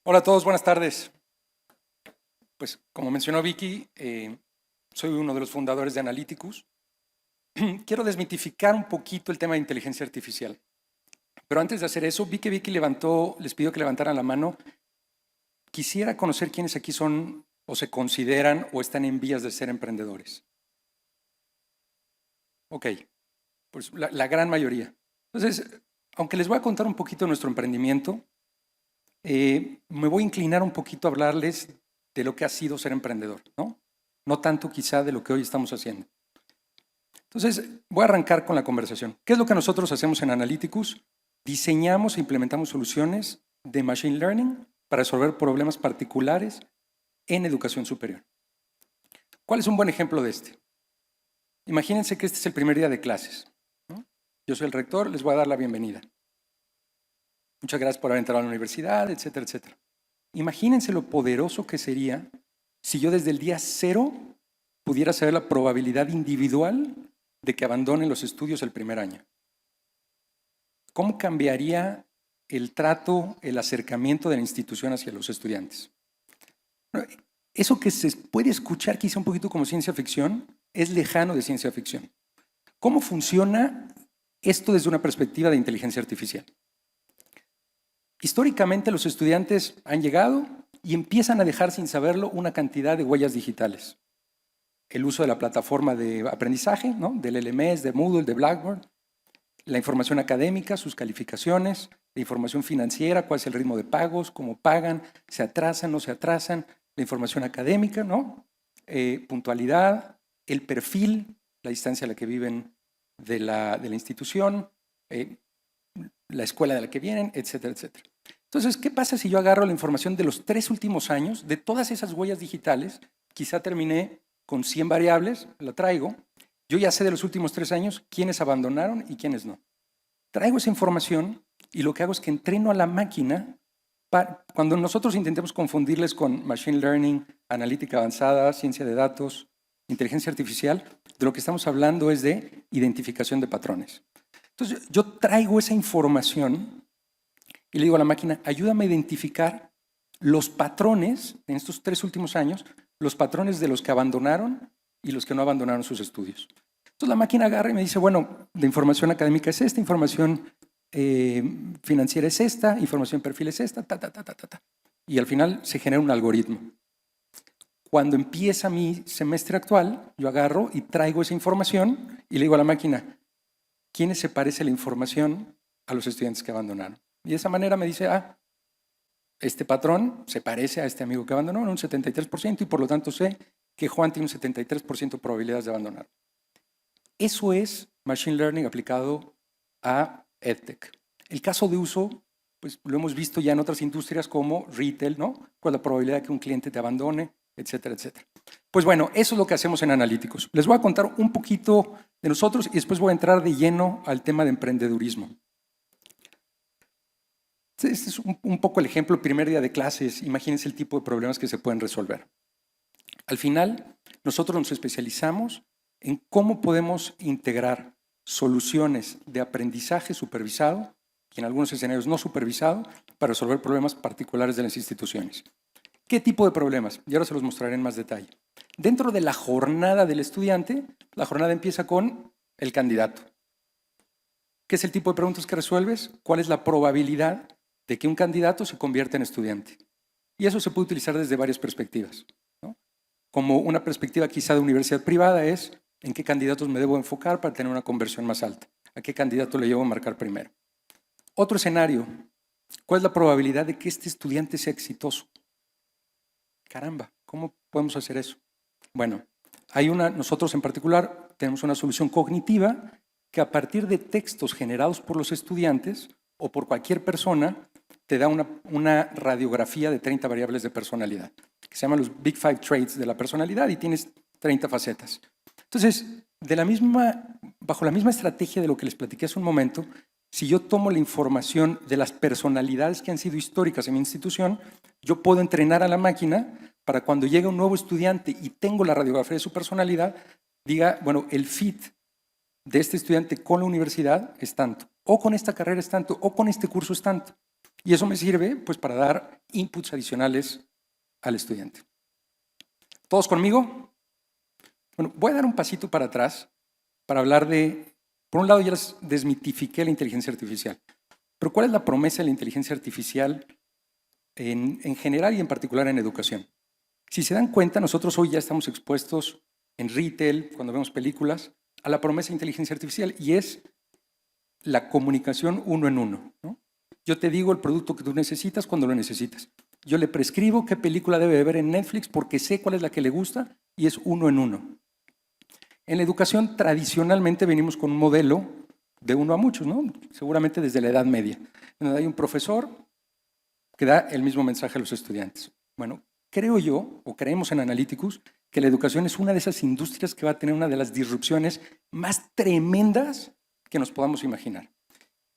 Hola a todos, buenas tardes. Pues como mencionó Vicky, soy uno de los fundadores de Analyticus. Quiero desmitificar un poquito el tema de inteligencia artificial. Pero antes de hacer eso, vi que Vicky les pidió que levantaran la mano. Quisiera conocer quiénes aquí son o se consideran o están en vías de ser emprendedores. Ok, pues la gran mayoría. Entonces, aunque les voy a contar un poquito de nuestro emprendimiento, me voy a inclinar un poquito a hablarles de lo que ha sido ser emprendedor, ¿no? No tanto quizá de lo que hoy estamos haciendo. Entonces, voy a arrancar con la conversación. ¿Qué es lo que nosotros hacemos en Analyticus? Diseñamos e implementamos soluciones de Machine Learning para resolver problemas particulares en educación superior. ¿Cuál es un buen ejemplo de este? Imagínense que este es el primer día de clases, ¿no? Yo soy el rector, les voy a dar la bienvenida. Muchas gracias por haber entrado a la universidad, etcétera, etcétera. Imagínense lo poderoso que sería si yo desde el día cero pudiera saber la probabilidad individual de que abandonen los estudios el primer año. ¿Cómo cambiaría el trato, el acercamiento de la institución hacia los estudiantes? Eso que se puede escuchar quizá un poquito como ciencia ficción, es lejano de ciencia ficción. ¿Cómo funciona esto desde una perspectiva de inteligencia artificial? Históricamente los estudiantes han llegado y empiezan a dejar sin saberlo una cantidad de huellas digitales. El uso de la plataforma de aprendizaje, ¿no? Del LMS, de Moodle, de Blackboard, la información académica, sus calificaciones, la información financiera, cuál es el ritmo de pagos, cómo pagan, se atrasan, no se atrasan, la información académica, ¿no? Puntualidad, el perfil, la distancia a la que viven de la institución, la escuela de la que vienen, etcétera, etcétera. Entonces, ¿qué pasa si yo agarro la información de los 3 últimos años, de todas esas huellas digitales? Quizá terminé con 100 variables, la traigo. Yo ya sé de los últimos 3 años quiénes abandonaron y quiénes no. Traigo esa información y lo que hago es que entreno a la máquina. Cuando nosotros intentemos confundirles con Machine Learning, analítica avanzada, ciencia de datos, inteligencia artificial, de lo que estamos hablando es de identificación de patrones. Entonces, yo traigo esa información y le digo a la máquina, ayúdame a identificar los patrones en estos 3 últimos años, los patrones de los que abandonaron y los que no abandonaron sus estudios. Entonces la máquina agarra y me dice, bueno, la información académica es esta, información financiera es esta, información de perfil es esta, y al final se genera un algoritmo. Cuando empieza mi semestre actual, yo agarro y traigo esa información y le digo a la máquina, ¿quiénes se parece la información a los estudiantes que abandonaron? Y de esa manera me dice, este patrón se parece a este amigo que abandonó en un 73% y por lo tanto sé que Juan tiene un 73% de probabilidades de abandonar. Eso es Machine Learning aplicado a EdTech. El caso de uso, pues lo hemos visto ya en otras industrias como retail, ¿no? Con la probabilidad de que un cliente te abandone, etcétera, etcétera. Pues bueno, eso es lo que hacemos en Analyticus. Les voy a contar un poquito de nosotros y después voy a entrar de lleno al tema de emprendedurismo. Este es un poco el ejemplo, el primer día de clases. Imagínense el tipo de problemas que se pueden resolver. Al final, nosotros nos especializamos en cómo podemos integrar soluciones de aprendizaje supervisado y en algunos escenarios no supervisado para resolver problemas particulares de las instituciones. ¿Qué tipo de problemas? Y ahora se los mostraré en más detalle. Dentro de la jornada del estudiante, la jornada empieza con el candidato. ¿Qué es el tipo de preguntas que resuelves? ¿Cuál es la probabilidad de que un candidato se convierta en estudiante? Y eso se puede utilizar desde varias perspectivas, ¿no? Como una perspectiva quizá de universidad privada es en qué candidatos me debo enfocar para tener una conversión más alta, a qué candidato le llevo a marcar primero. Otro escenario, ¿cuál es la probabilidad de que este estudiante sea exitoso? Caramba, ¿cómo podemos hacer eso? Bueno, nosotros en particular tenemos una solución cognitiva que a partir de textos generados por los estudiantes o por cualquier persona te da una radiografía de 30 variables de personalidad, que se llaman los Big Five Traits de la personalidad y tienes 30 facetas. Entonces, bajo la misma estrategia de lo que les platiqué hace un momento, si yo tomo la información de las personalidades que han sido históricas en mi institución, yo puedo entrenar a la máquina para cuando llegue un nuevo estudiante y tengo la radiografía de su personalidad, diga, bueno, el fit de este estudiante con la universidad es tanto, o con esta carrera es tanto, o con este curso es tanto. Y eso me sirve pues, para dar inputs adicionales al estudiante. ¿Todos conmigo? Bueno, voy a dar un pasito para atrás para hablar de, por un lado ya les desmitifiqué la inteligencia artificial, pero ¿cuál es la promesa de la inteligencia artificial en general y en particular en educación? Si se dan cuenta, nosotros hoy ya estamos expuestos en retail, cuando vemos películas, a la promesa de inteligencia artificial y es la comunicación uno en uno, ¿no? Yo te digo el producto que tú necesitas cuando lo necesitas. Yo le prescribo qué película debe ver en Netflix porque sé cuál es la que le gusta y es uno en uno. En la educación tradicionalmente venimos con un modelo de uno a muchos, ¿no? Seguramente desde la Edad Media, donde hay un profesor que da el mismo mensaje a los estudiantes. Bueno, creo yo, o creemos en Analyticus, que la educación es una de esas industrias que va a tener una de las disrupciones más tremendas que nos podamos imaginar.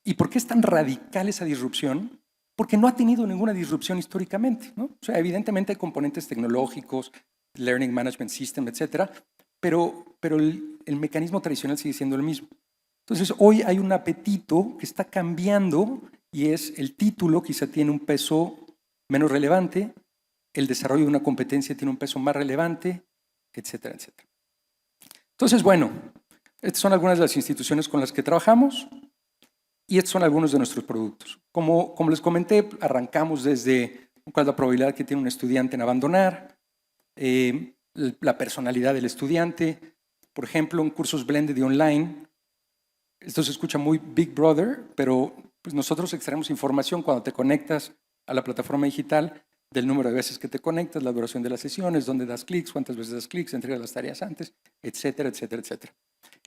¿Y por qué es tan radical esa disrupción? Porque no ha tenido ninguna disrupción históricamente, ¿no? O sea, evidentemente hay componentes tecnológicos, Learning Management System, etcétera, pero el mecanismo tradicional sigue siendo el mismo. Entonces, hoy hay un apetito que está cambiando y es el título quizá tiene un peso menos relevante, el desarrollo de una competencia tiene un peso más relevante, etcétera, etcétera. Entonces, bueno, estas son algunas de las instituciones con las que trabajamos y estos son algunos de nuestros productos. Como les comenté, arrancamos desde cuál es la probabilidad que tiene un estudiante en abandonar, la personalidad del estudiante, por ejemplo, en cursos blended y online. Esto se escucha muy Big Brother, pero pues nosotros extraemos información cuando te conectas a la plataforma digital del número de veces que te conectas, la duración de las sesiones, dónde das clics, cuántas veces das clics, entregas las tareas antes, etcétera, etcétera, etcétera.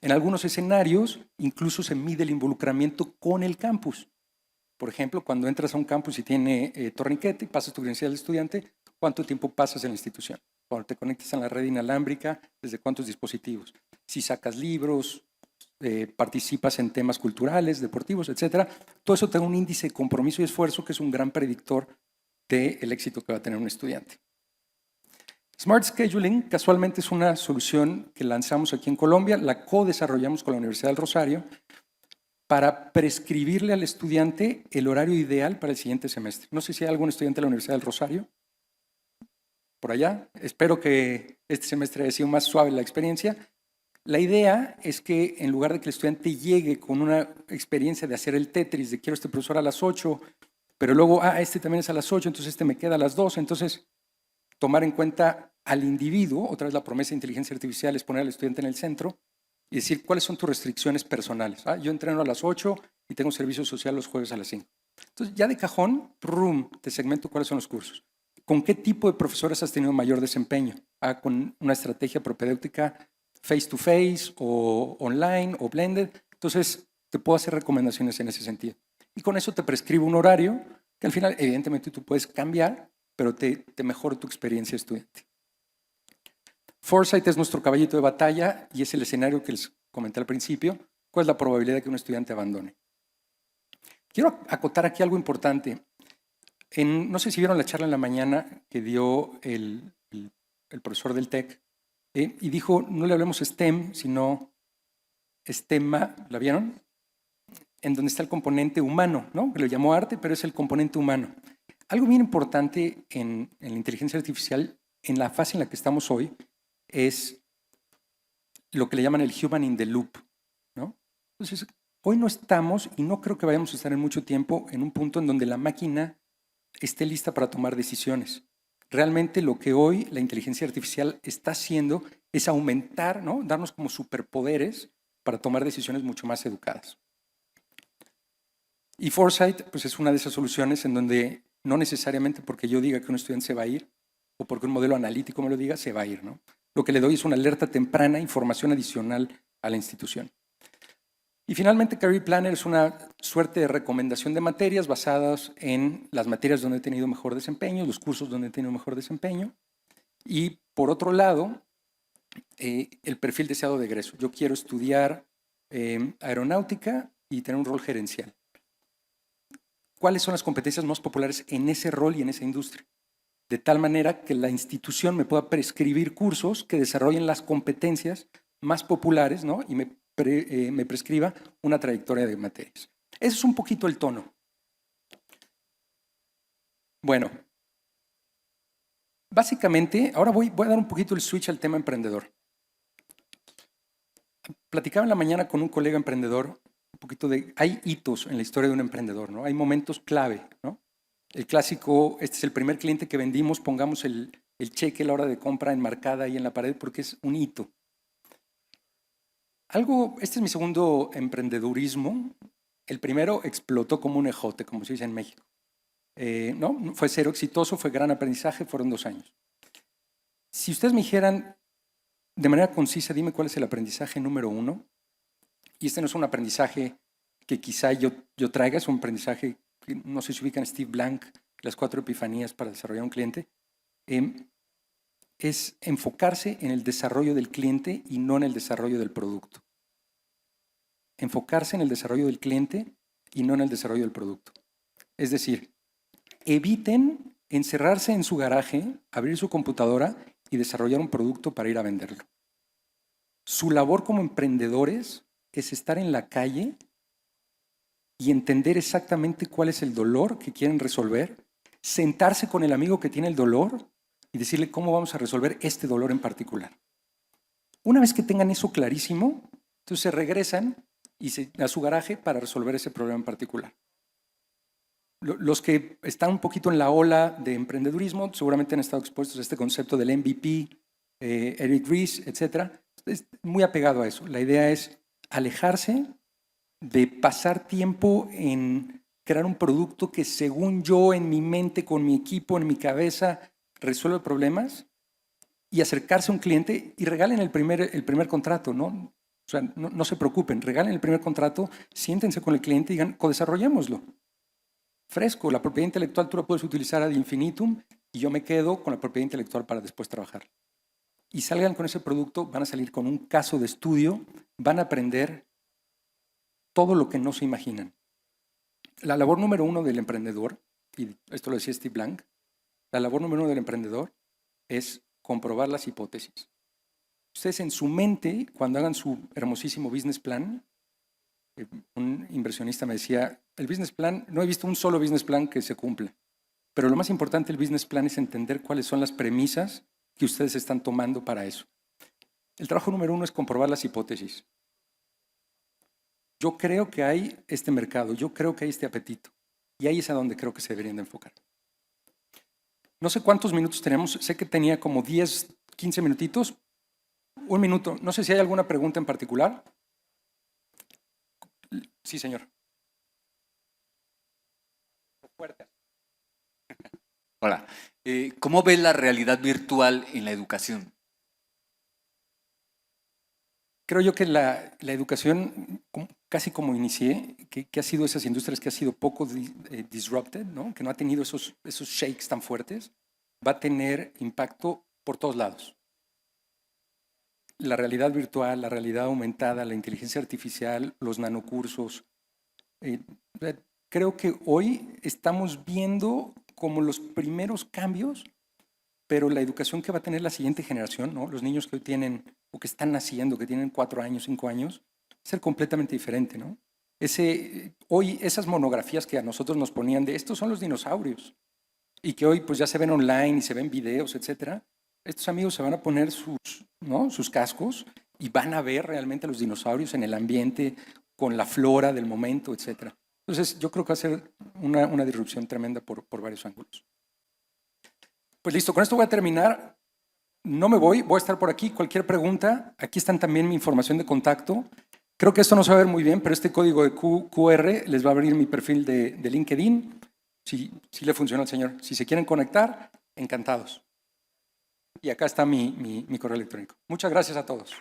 En algunos escenarios incluso se mide el involucramiento con el campus. Por ejemplo, cuando entras a un campus y tiene torniquete y pasas tu credencial de estudiante, ¿cuánto tiempo pasas en la institución? Cuando te conectas a la red inalámbrica, ¿desde cuántos dispositivos? Si sacas libros, participas en temas culturales, deportivos, etcétera. Todo eso te da un índice de compromiso y esfuerzo que es un gran predictor del éxito que va a tener un estudiante. Smart Scheduling casualmente es una solución que lanzamos aquí en Colombia, la co-desarrollamos con la Universidad del Rosario para prescribirle al estudiante el horario ideal para el siguiente semestre. No sé si hay algún estudiante de la Universidad del Rosario por allá. Espero que este semestre haya sido más suave la experiencia. La idea es que en lugar de que el estudiante llegue con una experiencia de hacer el Tetris, de quiero este profesor a las 8, pero luego, este también es a las 8, entonces este me queda a las 2, entonces tomar en cuenta al individuo, otra vez la promesa de inteligencia artificial es poner al estudiante en el centro y decir cuáles son tus restricciones personales. Yo entreno a las 8 y tengo servicio social los jueves a las 5. Entonces ya de cajón, te segmento cuáles son los cursos. ¿Con qué tipo de profesores has tenido mayor desempeño? Con una estrategia propedéutica face to face o online o blended. Entonces te puedo hacer recomendaciones en ese sentido. Y con eso te prescribo un horario que al final evidentemente tú puedes cambiar, pero te mejora tu experiencia estudiante. Foresight es nuestro caballito de batalla y es el escenario que les comenté al principio. ¿Cuál es la probabilidad de que un estudiante abandone? Quiero acotar aquí algo importante. No sé si vieron la charla en la mañana que dio el profesor del TEC y dijo, no le hablemos STEM, sino STEMA, ¿la vieron? En donde está el componente humano, ¿no? Que lo llamó arte, pero es el componente humano. Algo bien importante en la inteligencia artificial, en la fase en la que estamos hoy, es lo que le llaman el human in the loop, ¿no? Entonces, hoy no estamos, y no creo que vayamos a estar en mucho tiempo, en un punto en donde la máquina esté lista para tomar decisiones. Realmente lo que hoy la inteligencia artificial está haciendo es aumentar, ¿no? Darnos como superpoderes para tomar decisiones mucho más educadas. Y Foresight pues es una de esas soluciones en donde no necesariamente porque yo diga que un estudiante se va a ir o porque un modelo analítico me lo diga, se va a ir, ¿no? Lo que le doy es una alerta temprana, información adicional a la institución. Y finalmente, Career Planner es una suerte de recomendación de materias basadas en las materias donde he tenido mejor desempeño, los cursos donde he tenido mejor desempeño. Y por otro lado, el perfil deseado de egreso. Yo quiero estudiar aeronáutica y tener un rol gerencial. ¿Cuáles son las competencias más populares en ese rol y en esa industria? De tal manera que la institución me pueda prescribir cursos que desarrollen las competencias más populares, ¿no? Y me prescriba una trayectoria de materias. Ese es un poquito el tono. Bueno, básicamente, ahora voy a dar un poquito el switch al tema emprendedor. Platicaba en la mañana con un colega emprendedor un poquito de, hay hitos en la historia de un emprendedor, ¿no? Hay momentos clave, ¿no? El clásico, este es el primer cliente que vendimos, pongamos el cheque, la hora de compra enmarcada ahí en la pared porque es un hito. Este es mi segundo emprendedurismo. El primero explotó como un ejote, como se dice en México. ¿No? Fue cero exitoso, fue gran aprendizaje, fueron 2 años. Si ustedes me dijeran de manera concisa, dime cuál es el aprendizaje número 1. Y este no es un aprendizaje que quizá yo traiga, es un aprendizaje que no sé si ubican Steve Blank, las 4 epifanías para desarrollar un cliente. Es enfocarse en el desarrollo del cliente y no en el desarrollo del producto. Enfocarse en el desarrollo del cliente y no en el desarrollo del producto. Es decir, eviten encerrarse en su garaje, abrir su computadora y desarrollar un producto para ir a venderlo. Su labor como emprendedores es estar en la calle y entender exactamente cuál es el dolor que quieren resolver, sentarse con el amigo que tiene el dolor y decirle cómo vamos a resolver este dolor en particular. Una vez que tengan eso clarísimo, entonces se regresan a su garaje para resolver ese problema en particular. Los que están un poquito en la ola de emprendedurismo seguramente han estado expuestos a este concepto del MVP, Eric Ries, etc. Es muy apegado a eso. La idea es alejarse de pasar tiempo en crear un producto que según yo en mi mente, con mi equipo, en mi cabeza, resuelve problemas y acercarse a un cliente y regalen el primer contrato, ¿no? O sea, no se preocupen, regalen el primer contrato, siéntense con el cliente y digan, codesarrollémoslo. Fresco, la propiedad intelectual tú la puedes utilizar ad infinitum y yo me quedo con la propiedad intelectual para después trabajar. Y salgan con ese producto, van a salir con un caso de estudio, van a aprender todo lo que no se imaginan. La labor número 1 del emprendedor, y esto lo decía Steve Blank, la labor número 1 del emprendedor es comprobar las hipótesis. Ustedes en su mente, cuando hagan su hermosísimo business plan, un inversionista me decía, el business plan, no he visto un solo business plan que se cumpla, pero lo más importante del business plan es entender cuáles son las premisas que ustedes están tomando para eso. El trabajo número 1 es comprobar las hipótesis. Yo creo que hay este mercado, yo creo que hay este apetito, y ahí es a donde creo que se deberían de enfocar. No sé cuántos minutos tenemos, sé que tenía como 10, 15 minutitos, 1 minuto. No sé si hay alguna pregunta en particular. Sí, señor. Fuerte. Hola. ¿Cómo ves la realidad virtual en la educación? Creo yo que la educación, casi como inicié, que ha sido esas industrias que ha sido poco disrupted, ¿no? Que no ha tenido esos shakes tan fuertes, va a tener impacto por todos lados. La realidad virtual, la realidad aumentada, la inteligencia artificial, los nanocursos. Creo que hoy estamos viendo como los primeros cambios, pero la educación que va a tener la siguiente generación, ¿no? Los niños que hoy tienen o que están naciendo, que tienen 4 años, 5 años, va a ser completamente diferente, ¿no? Hoy esas monografías que a nosotros nos ponían de estos son los dinosaurios y que hoy pues ya se ven online y se ven videos, etcétera. Estos amigos se van a poner sus cascos y van a ver realmente a los dinosaurios en el ambiente, con la flora del momento, etcétera. Entonces yo creo que va a ser una disrupción tremenda por varios ángulos. Pues listo, con esto voy a terminar. No me voy, voy a estar por aquí. Cualquier pregunta, aquí están también mi información de contacto. Creo que esto no se va a ver muy bien, pero este código de QR les va a abrir mi perfil de LinkedIn. Si le funciona al señor. Si se quieren conectar, encantados. Y acá está mi correo electrónico. Muchas gracias a todos.